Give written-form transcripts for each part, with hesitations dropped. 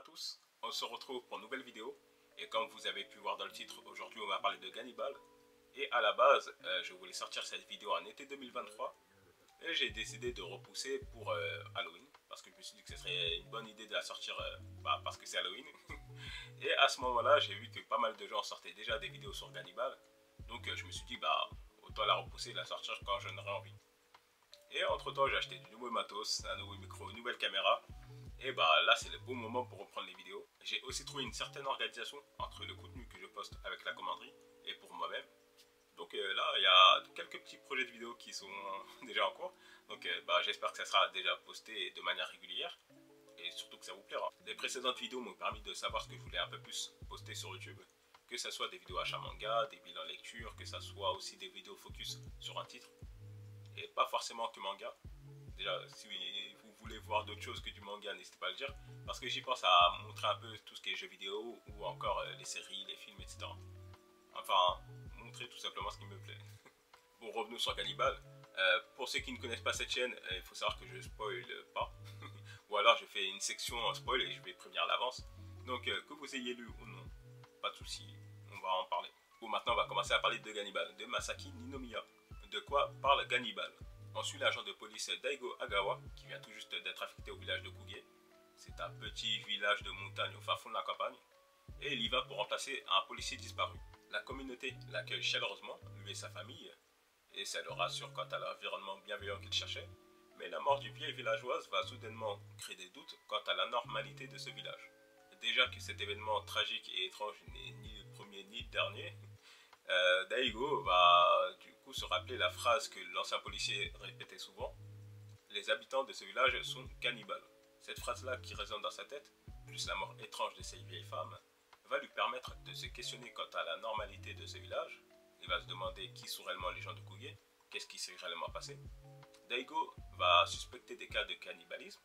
tous, on se retrouve pour une nouvelle vidéo. Et comme vous avez pu voir dans le titre, aujourd'hui on va parler de Gannibal. Et à la base, je voulais sortir cette vidéo en été 2023. Et j'ai décidé de repousser pour Halloween. Parce que je me suis dit que ce serait une bonne idée de la sortir parce que c'est Halloween. Et à ce moment-là, j'ai vu que pas mal de gens sortaient déjà des vidéos sur Gannibal. Donc je me suis dit, autant la repousser et la sortir quand j'en aurai envie. Et entre temps, j'ai acheté du nouveau matos, un nouveau micro, une nouvelle caméra. Et là, c'est le bon moment pour reprendre les vidéos. J'ai aussi trouvé une certaine organisation entre le contenu que je poste avec la commanderie et pour moi-même. Donc là, il y a quelques petits projets de vidéos qui sont déjà en cours. Donc j'espère que ça sera déjà posté de manière régulière. Et surtout que ça vous plaira. Les précédentes vidéos m'ont permis de savoir ce que je voulais un peu plus poster sur YouTube. Que ce soit des vidéos achat manga, des bilans lecture, que ce soit aussi des vidéos focus sur un titre. Et pas forcément que manga. Déjà, si vous voulez voir d'autres choses que du manga, n'hésitez pas à le dire. Parce que j'y pense à montrer un peu tout ce qui est jeux vidéo ou encore les séries, les films, etc. Enfin, montrer tout simplement ce qui me plaît. Bon, revenons sur Gannibal. Pour ceux qui ne connaissent pas cette chaîne, il faut savoir que je spoil pas. Ou alors je fais une section en spoil et je vais prévenir à l'avance. Donc que vous ayez lu ou non, pas de souci, on va en parler. Bon, maintenant on va commencer à parler de Gannibal, de Masaki Ninomiya. De quoi parle Gannibal? On suit l'agent de police Daigo Agawa, qui vient tout juste d'être affecté au village de Kuge. C'est un petit village de montagne au fin fond de la campagne. Et il y va pour remplacer un policier disparu. La communauté l'accueille chaleureusement, lui et sa famille, et ça le rassure quant à l'environnement bienveillant qu'il cherchait. Mais la mort du vieil villageoise va soudainement créer des doutes quant à la normalité de ce village. Déjà que cet événement tragique et étrange n'est ni le premier ni le dernier, Daigo va du coup se rappeler la phrase que l'ancien policier répétait souvent: les habitants de ce village sont cannibales. Cette phrase-là qui résonne dans sa tête, plus la mort étrange de cette vieille femme, va lui permettre de se questionner quant à la normalité de ce village. Il va se demander qui sont réellement les gens de Kuge, qu'est-ce qui s'est réellement passé. Daigo va suspecter des cas de cannibalisme,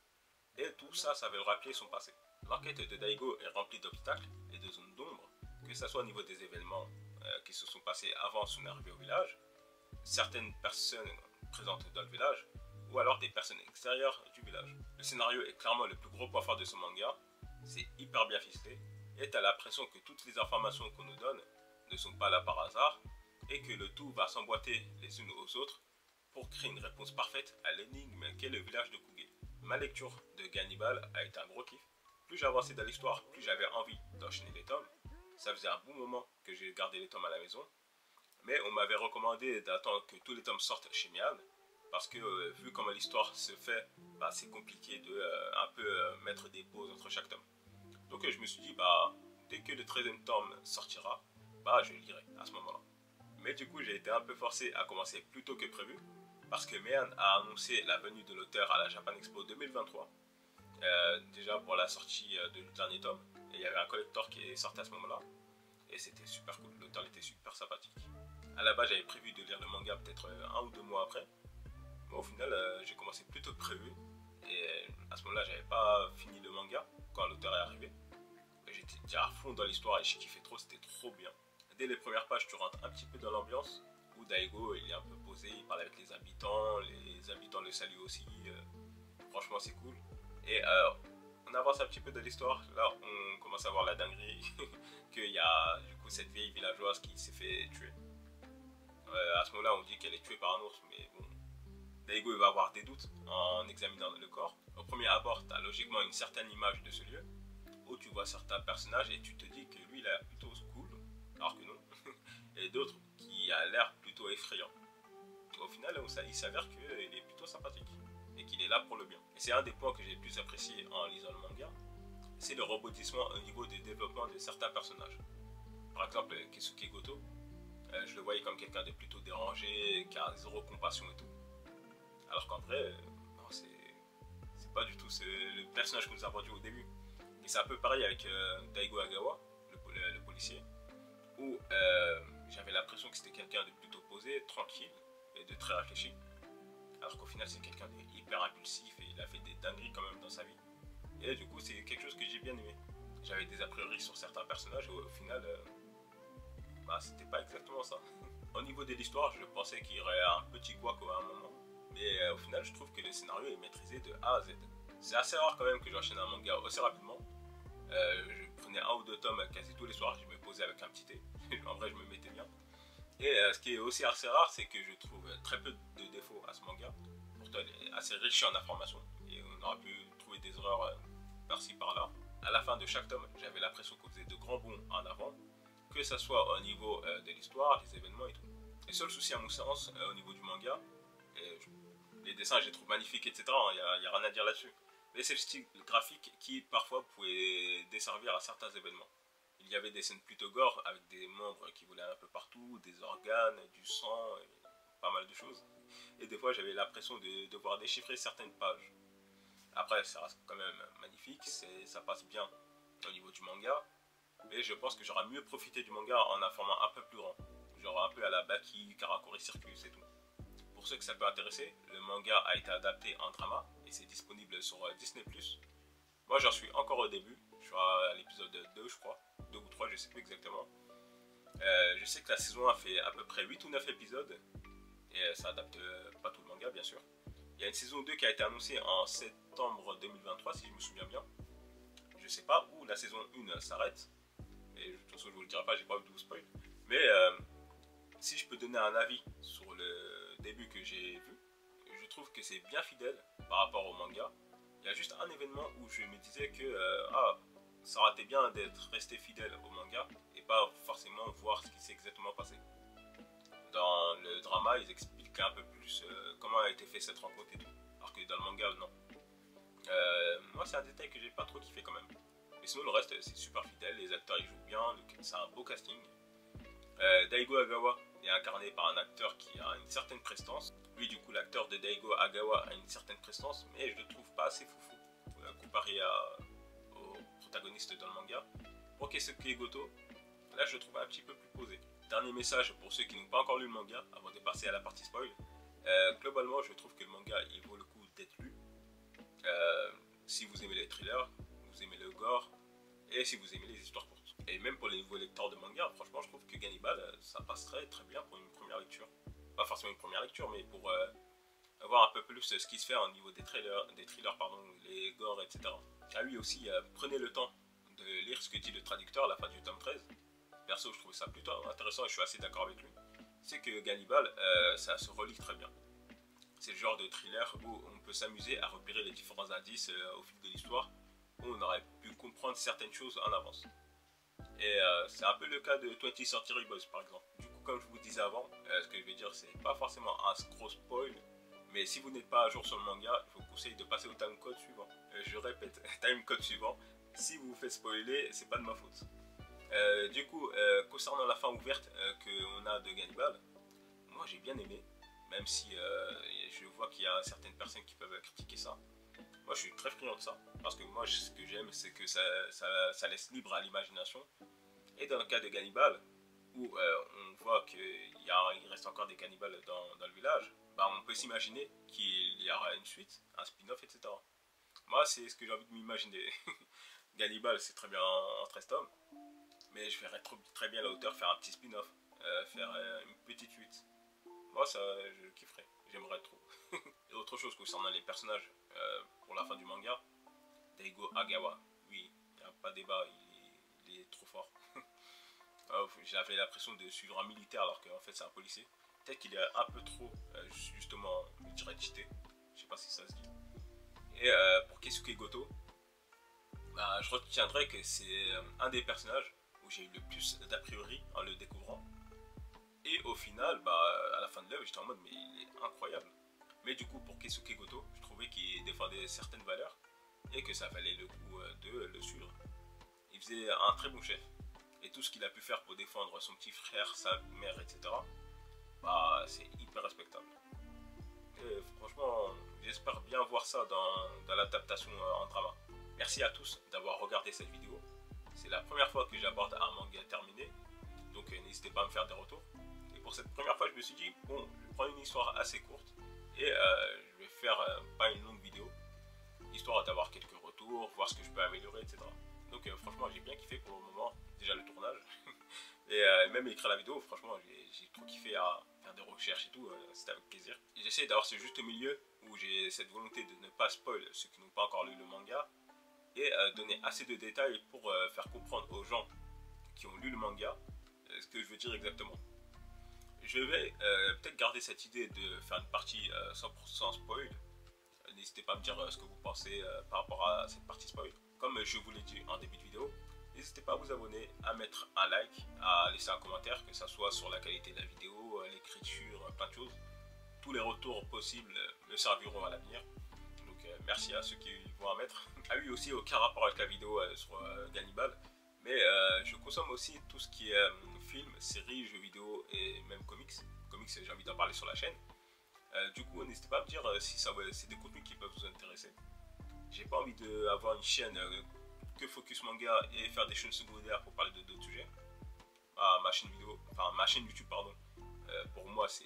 et tout ça, ça va lui rappeler son passé. L'enquête de Daigo est remplie d'obstacles et de zones d'ombre, que ce soit au niveau des événements qui se sont passés avant son arrivée au village, certaines personnes présentes dans le village, ou alors des personnes extérieures du village. Le scénario est clairement le plus gros point fort de ce manga, c'est hyper bien ficelé, et t'as l'impression que toutes les informations qu'on nous donne ne sont pas là par hasard, et que le tout va s'emboîter les unes aux autres pour créer une réponse parfaite à l'énigme qu'est le village de Kuge. Ma lecture de Gannibal a été un gros kiff. Plus j'avançais dans l'histoire, plus j'avais envie d'enchaîner les tomes. Ça faisait un bon moment que j'ai gardé les tomes à la maison. Mais on m'avait recommandé d'attendre que tous les tomes sortent chez Mian. Parce que vu comment l'histoire se fait, c'est compliqué de un peu mettre des pauses entre chaque tome. Donc je me suis dit, dès que le 13e tome sortira, je lirai à ce moment-là. Mais du coup, j'ai été un peu forcé à commencer plus tôt que prévu. Parce que Mian a annoncé la venue de l'auteur à la Japan Expo 2023. Déjà pour la sortie du dernier tome. Et il y avait un collector qui est sorti à ce moment-là. Et c'était super cool, l'auteur était super sympathique. À la base, j'avais prévu de lire le manga peut-être 1 ou 2 mois après. Mais au final, j'ai commencé plus tôt que prévu. Et à ce moment-là, j'avais pas fini le manga quand l'auteur est arrivé. J'étais déjà à fond dans l'histoire et je kiffais trop, c'était trop bien. Dès les premières pages, tu rentres un petit peu dans l'ambiance. Où Daigo, il est un peu posé, il parle avec les habitants le saluent aussi. Franchement, c'est cool. Et on avance un petit peu de l'histoire. Là, on commence à voir la dinguerie qu'il y a du coup cette vieille villageoise qui s'est fait tuer. À ce moment-là, on dit qu'elle est tuée par un ours, mais bon, Daigo il va avoir des doutes en examinant le corps. Au premier abord, tu as logiquement une certaine image de ce lieu, où tu vois certains personnages et tu te dis que lui, il a l'air plutôt cool, alors que non. Et d'autres qui a l'air plutôt effrayant. Au final, il s'avère qu'il est plutôt sympathique et qu'il est là pour le bien. Et c'est un des points que j'ai le plus apprécié en lisant le manga, c'est le rebondissement au niveau du développement de certains personnages. Par exemple, Keisuke Goto, je le voyais comme quelqu'un de plutôt dérangé, qui a zéro compassion et tout. Alors qu'en vrai, c'est pas du tout le personnage que nous avons vendu au début. Et c'est un peu pareil avec Daigo Agawa, le policier, où j'avais l'impression que c'était quelqu'un de plutôt posé, tranquille et de très réfléchi. Alors qu'au final, c'est quelqu'un de hyper impulsif et il a fait des dingueries quand même dans sa vie. Et du coup, c'est quelque chose que j'ai bien aimé. J'avais des a priori sur certains personnages et au final, c'était pas exactement ça. Au niveau de l'histoire, je pensais qu'il y aurait un petit couac à un moment. Mais au final, je trouve que le scénario est maîtrisé de A à Z. C'est assez rare quand même que j'enchaîne un manga aussi rapidement. Je prenais un ou deux tomes quasi tous les soirs, je me posais avec un petit thé. En vrai, je me mettais bien. Et ce qui est aussi assez rare, c'est que je trouve très peu de défauts à ce manga. Pourtant, il est assez riche en informations et on aurait pu trouver des erreurs par-ci par-là. À la fin de chaque tome, j'avais l'impression qu'on faisait de grands bonds en avant, que ce soit au niveau de l'histoire, des événements et tout. Le seul souci à mon sens au niveau du manga, les dessins je les trouve magnifiques, etc. Il n'y a rien à dire là-dessus. Mais c'est le style graphique qui parfois pouvait desservir à certains événements. Il y avait des scènes plutôt gore avec des membres qui volaient un peu partout, des organes, du sang, et pas mal de choses. Et des fois j'avais l'impression de devoir déchiffrer certaines pages. Après ça reste quand même magnifique, ça passe bien au niveau du manga. Mais je pense que j'aurais mieux profité du manga en un format un peu plus grand. Genre un peu à la Baki, Karakuri Circus et tout. Pour ceux que ça peut intéresser, le manga a été adapté en drama et c'est disponible sur Disney+. Moi j'en suis encore au début, je suis à l'épisode 2 je crois, 2 ou 3 je sais plus exactement. Je sais que la saison 1 fait à peu près 8 ou 9 épisodes et ça adapte pas tout le manga bien sûr. Il y a une saison 2 qui a été annoncée en septembre 2023 si je me souviens bien. Je sais pas où la saison 1 s'arrête, et de toute façon je vous le dirai pas, j'ai pas envie de vous spoil. Mais si je peux donner un avis sur le début que j'ai vu, je trouve que c'est bien fidèle par rapport au manga. Il y a juste un événement où je me disais que ça aurait été bien d'être resté fidèle au manga et pas forcément voir ce qui s'est exactement passé. Dans le drama, ils expliquent un peu plus comment a été fait cette rencontre et tout, alors que dans le manga, non. Moi, c'est un détail que j'ai pas trop kiffé quand même. Mais sinon, le reste, c'est super fidèle, les acteurs ils jouent bien, c'est un beau casting. Daigo Agawa est incarné par un acteur qui a une certaine prestance. Lui, du coup, l'acteur de Daigo Agawa a une certaine prestance, mais je le trouve pas assez foufou comparé au protagoniste dans le manga. Pour Keisuke Goto, là, je le trouve un petit peu plus posé. Dernier message pour ceux qui n'ont pas encore lu le manga, avant de passer à la partie spoil. Globalement, je trouve que le manga, il vaut le coup d'être lu. Si vous aimez les thrillers, vous aimez le gore, et si vous aimez les histoires courtes. Et même pour les nouveaux lecteurs de manga, franchement, je trouve que Gannibal, ça passerait très bien pour une première lecture. Pas forcément une première lecture, mais pour voir un peu plus ce qui se fait au niveau des thrillers pardon, les gore, etc. Ah oui, aussi, prenez le temps de lire ce que dit le traducteur à la fin du tome 13. Perso, je trouve ça plutôt intéressant et je suis assez d'accord avec lui. C'est que Gannibal, ça se relie très bien. C'est le genre de thriller où on peut s'amuser à repérer les différents indices au fil de l'histoire, où on aurait pu comprendre certaines choses en avance. Et c'est un peu le cas de 20th Century Boys par exemple. Du coup, comme je vous disais avant, ce que je vais dire, c'est pas forcément un gros spoil, mais si vous n'êtes pas à jour sur le manga, je vous conseille de passer au timecode suivant. Je répète, timecode suivant. Si vous vous faites spoiler, c'est pas de ma faute. Du coup, concernant la fin ouverte qu'on a de Gannibal, moi j'ai bien aimé, même si je vois qu'il y a certaines personnes qui peuvent critiquer ça. Moi je suis très friand de ça, parce que moi ce que j'aime c'est que ça laisse libre à l'imagination. Et dans le cas de Gannibal, où on voit qu'il reste encore des cannibales dans le village, bah, on peut s'imaginer qu'il y aura une suite, un spin-off, etc. Moi c'est ce que j'ai envie de m'imaginer. Gannibal c'est très bien en 13 tomes, mais je verrais très bien l'auteur faire un petit spin-off, faire une petite suite. Moi ça je kifferais, j'aimerais trop. Et autre chose concernant les personnages, pour la fin du manga, Daigo Agawa, oui, il n'y a pas de débat, il est trop fort. J'avais l'impression de suivre un militaire alors qu'en fait c'est un policier. Peut-être qu'il est un peu trop, justement, je dirais cheaté, je sais pas si ça se dit. Et pour Keisuke Goto, bah, je retiendrai que c'est un des personnages où j'ai eu le plus d'a priori en le découvrant. Et au final, bah, à la fin de l'œuvre, j'étais en mode mais il est incroyable. Mais du coup, pour Keisuke Goto, je trouvais qu'il défendait certaines valeurs et que ça valait le coup de le suivre. Il faisait un très bon chef. Et tout ce qu'il a pu faire pour défendre son petit frère, sa mère, etc., bah, c'est hyper respectable. Et franchement, j'espère bien voir ça dans l'adaptation en drama. Merci à tous d'avoir regardé cette vidéo. C'est la première fois que j'aborde un manga terminé, donc n'hésitez pas à me faire des retours. Et pour cette première fois, je me suis dit, bon, je vais prendre une histoire assez courte et je vais faire pas une longue vidéo, histoire d'avoir quelques retours, voir ce que je peux améliorer, etc. Donc franchement, j'ai bien kiffé pour le moment, déjà le tournage. Et même écrire la vidéo, franchement, j'ai trop kiffé à faire des recherches et tout, c'était avec plaisir. J'essaie d'avoir ce juste milieu où j'ai cette volonté de ne pas spoil ceux qui n'ont pas encore lu le manga, et donner assez de détails pour faire comprendre aux gens qui ont lu le manga ce que je veux dire exactement. Je vais peut-être garder cette idée de faire une partie 100% spoil. N'hésitez pas à me dire ce que vous pensez par rapport à cette partie spoil. Comme je vous l'ai dit en début de vidéo, n'hésitez pas à vous abonner, à mettre un like, à laisser un commentaire, que ce soit sur la qualité de la vidéo, l'écriture, plein de choses. Tous les retours possibles me serviront à l'avenir. Donc merci à ceux qui vont en mettre. Ah oui, aussi aucun rapport avec la vidéo sur Gannibal, mais je consomme aussi tout ce qui est film, séries, jeux vidéo et même comics. Comics, j'ai envie d'en parler sur la chaîne. Du coup, n'hésitez pas à me dire si c'est des contenus qui peuvent vous intéresser. J'ai pas envie d'avoir une chaîne que focus manga et faire des chaînes secondaires pour parler de d'autres sujets. Ma chaîne YouTube, pardon. Pour moi, c'est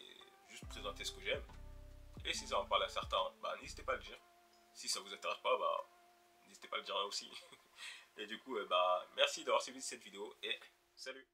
juste présenter ce que j'aime. Et si ça en parle à certains, n'hésitez pas à le dire. Si ça vous intéresse pas, n'hésitez pas à le dire là aussi. Et du coup, merci d'avoir suivi cette vidéo et salut!